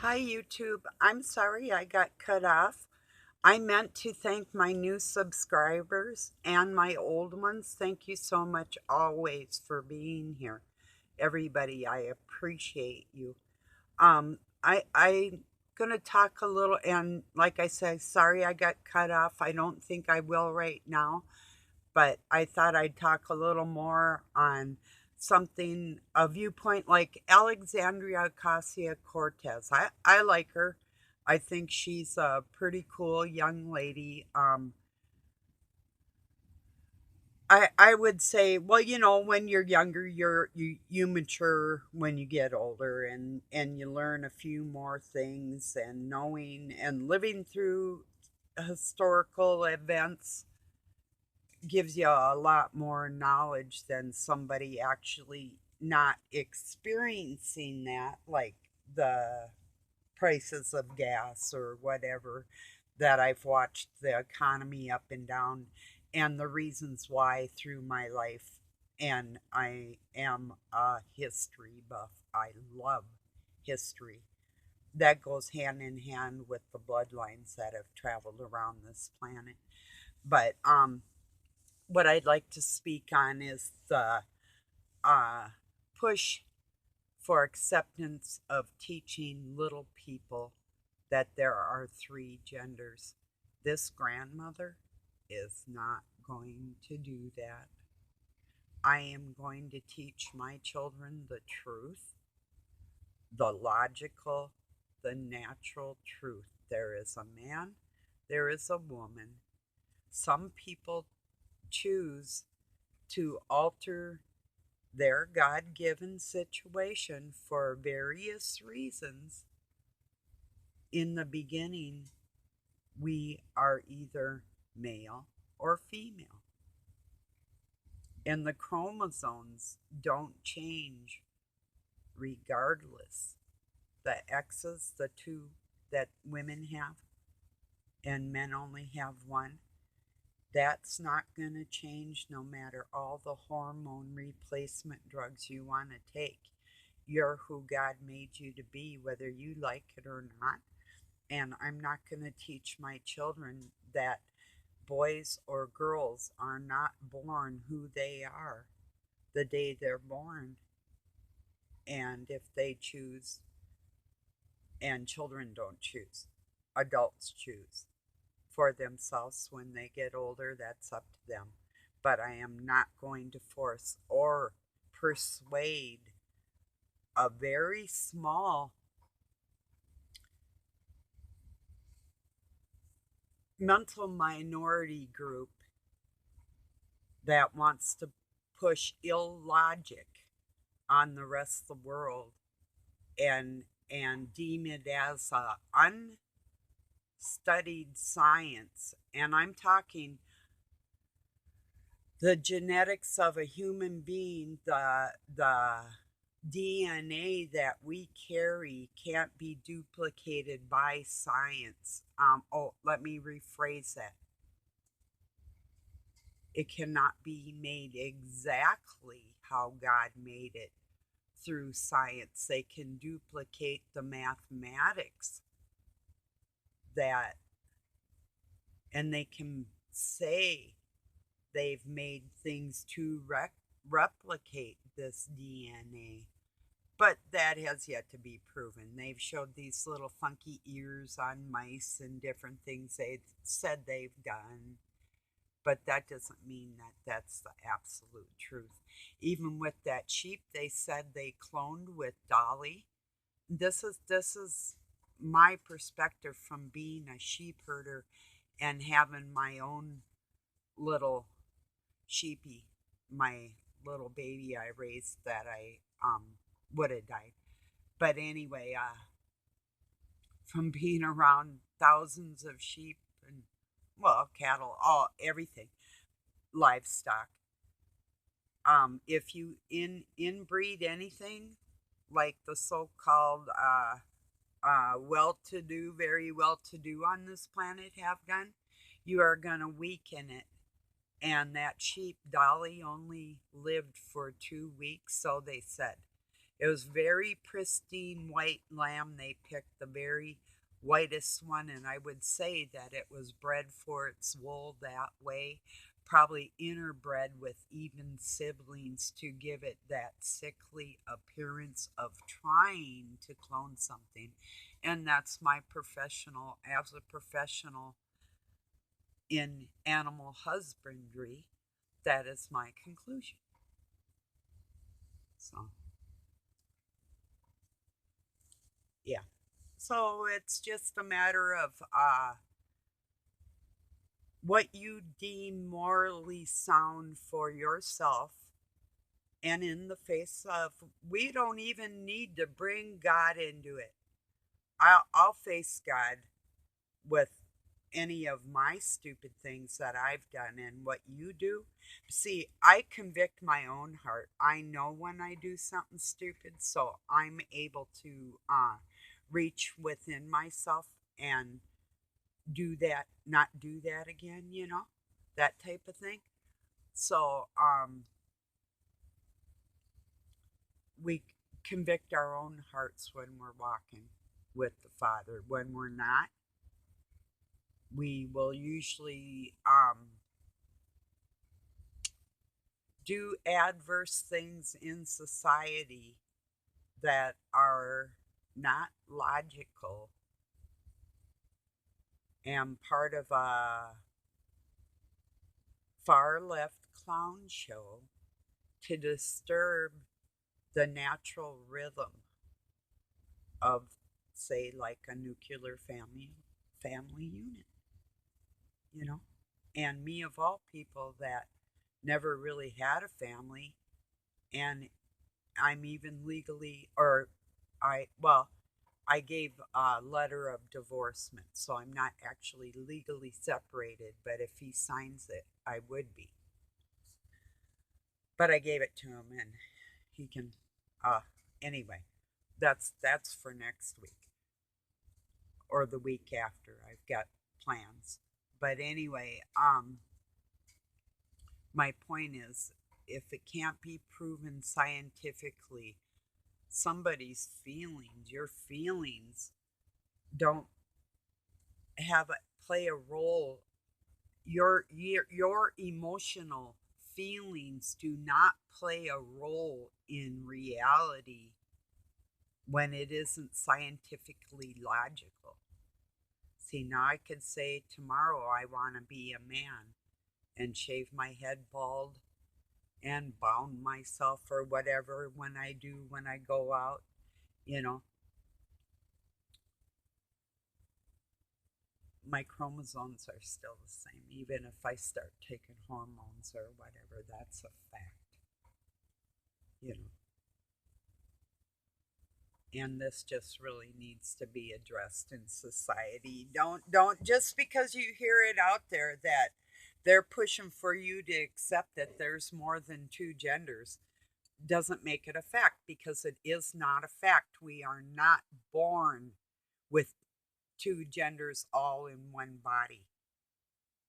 Hi, YouTube. I'm sorry I got cut off. I meant to thank my new subscribers and my old ones. Thank you so much always for being here. Everybody, I appreciate you. I'm gonna talk a little, and like I said, sorry I got cut off. I don't think I will right now, but I thought I'd talk a little more on something, a viewpoint like Alexandria Ocasio Cortez. I like her. I think she's a pretty cool young lady. I would say, well, when you're younger, you mature when you get older, and you learn a few more things, and knowing and living through historical events gives you a lot more knowledge than somebody actually not experiencing that, like the prices of gas or whatever, that I've watched the economy up and down and the reasons why through my life. And I am a history buff. I love history. That goes hand in hand with the bloodlines that have traveled around this planet. But what I'd like to speak on is the uh, push for acceptance of teaching little people that there are three genders. This grandmother is not going to do that. I am going to teach my children the truth, the logical, the natural truth. There is a man, there is a woman. Some people choose to alter their God given situation for various reasons. In the beginning, we are either male or female, and the chromosomes don't change regardless. The X's, the two that women have, and men only have one, that's not going to change no matter all the hormone replacement drugs you want to take. You're who God made you to be, whether you like it or not. And I'm not going to teach my children that boys or girls are not born who they are the day they're born. And if they choose, and children don't choose, adults choose for themselves when they get older, that's up to them. But I am not going to force or persuade a very small mental minority group that wants to push illogic on the rest of the world and deem it as a unstudied science. And I'm talking the genetics of a human being, the DNA that we carry can't be duplicated by science. Let me rephrase that. It cannot be made exactly how God made it through science. They can duplicate the mathematics that, and they can say they've made things to replicate this DNA. But that has yet to be proven. They've showed these little funky ears on mice and different things they've said they've done. But that doesn't mean that that's the absolute truth. Even with that sheep they said they cloned with Dolly. This is my perspective from being a sheep herder and having my own little sheepy, my little baby I raised that I would have died. But anyway, from being around thousands of sheep and, well, cattle, all everything, livestock. If you inbreed anything like the so-called well-to-do, very well-to-do on this planet have done, you are gonna weaken it. And that sheep Dolly only lived for 2 weeks, so they said. It was very pristine white lamb. They picked the very whitest one, and I would say that it was bred for its wool that way, probably interbred with even siblings to give it that sickly appearance of trying to clone something. And that's my professional, as a professional in animal husbandry, that is my conclusion. So, yeah. So it's just a matter of what you deem morally sound for yourself. And in the face of, we don't even need to bring God into it. I'll face God with any of my stupid things that I've done and what you do. See, I convict my own heart. I know when I do something stupid, so I'm able to reach within myself and do that, not do that again, that type of thing. So we convict our own hearts when we're walking with the Father. When we're not, we will usually do adverse things in society that are not logical and part of a far left clown show to disturb the natural rhythm of, say, like a nuclear family unit, you know? And me of all people that never really had a family, and I'm even legally, or I gave a letter of divorcement, so I'm not actually legally separated, but if he signs it, I would be. But I gave it to him, and he can. Uh, anyway, that's for next week or the week after. I've got plans, but anyway, my point is, if it can't be proven scientifically, somebody's feelings, your feelings, don't have play a role. Your emotional feelings do not play a role in reality when it isn't scientifically logical. See, now I could say tomorrow I want to be a man and shave my head bald and bound myself or whatever when I do when I go out, you know. My chromosomes are still the same, even if I start taking hormones or whatever. That's a fact, you know. And this just really needs to be addressed in society. Don't just because you hear it out there that they're pushing for you to accept that there's more than two genders doesn't make it a fact, because it is not a fact. We are not born with two genders all in one body.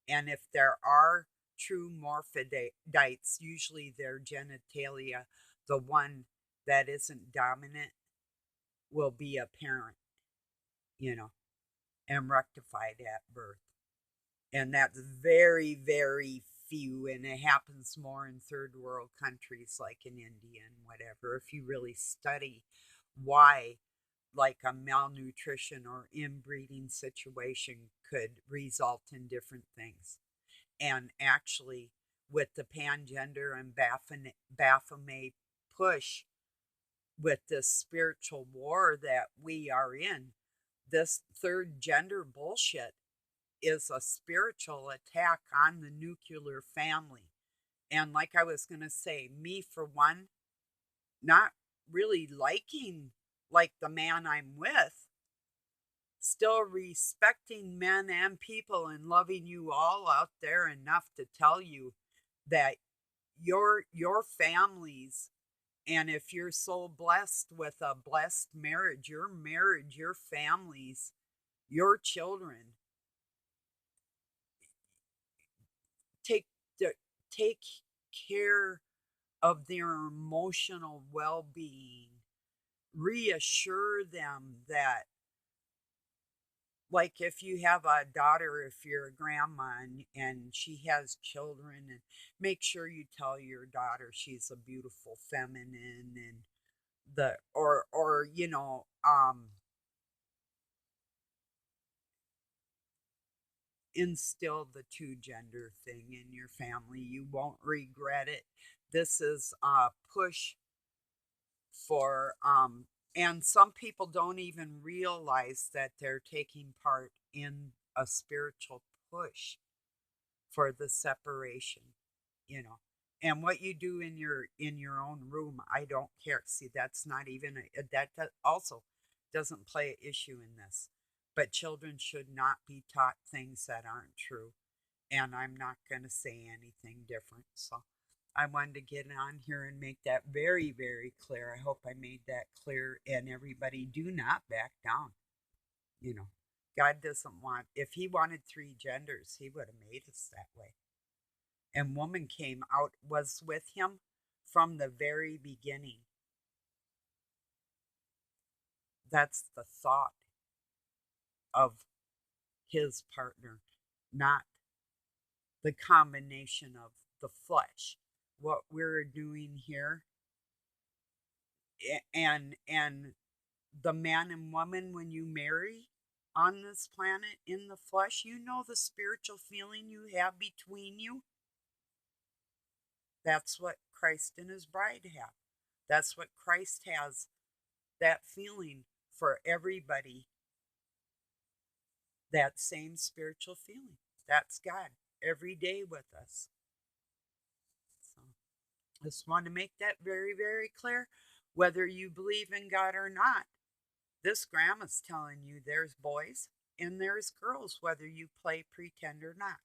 And if there are true morphodites, usually their genitalia, the one that isn't dominant, will be apparent, you know, and rectified at birth. And that's very, very few. And it happens more in third world countries like in India and whatever. If you really study why, like a malnutrition or inbreeding situation could result in different things. And actually, with the pangender and Baphomet push, with this spiritual war that we are in, this third gender bullshit is a spiritual attack on the nuclear family. And like I was going to say, me for one, not really liking like the man I'm with, still respecting men and people and loving you all out there enough to tell you that your families, and if you're so blessed with a blessed marriage, your families, your children, take the, take care of their emotional well-being reassure them that, like, if you have a daughter, if you're a grandma and she has children, and make sure you tell your daughter she's a beautiful feminine, and the or instill the two gender thing in your family. You won't regret it. This is a push for and some people don't even realize that they're taking part in a spiritual push for the separation, you know. And what you do in your own room, I don't care. See, that's not even that also doesn't play an issue in this. But children should not be taught things that aren't true, and I'm not going to say anything different. So I wanted to get on here and make that very, very clear. I hope I made that clear. And everybody, do not back down. You know, God doesn't want, if He wanted three genders, He would have made us that way. And woman came out, was with Him from the very beginning. That's the thought of His partner, not the combination of the flesh. What we're doing here, and the man and woman, when you marry on this planet in the flesh, you know the spiritual feeling you have between you. That's what Christ and His bride have. That's what Christ has, that feeling for everybody, that same spiritual feeling. That's God every day with us. So I just want to make that very, very clear. Whether you believe in God or not, this grandma's telling you there's boys and there's girls, whether you play pretend or not.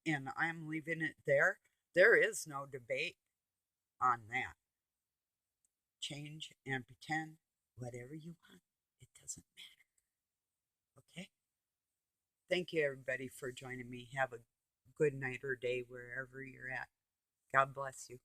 And I'm leaving it there. There is no debate on that. Change and pretend whatever you want. It doesn't matter. Okay? Thank you, everybody, for joining me. Have a good night or day wherever you're at. God bless you.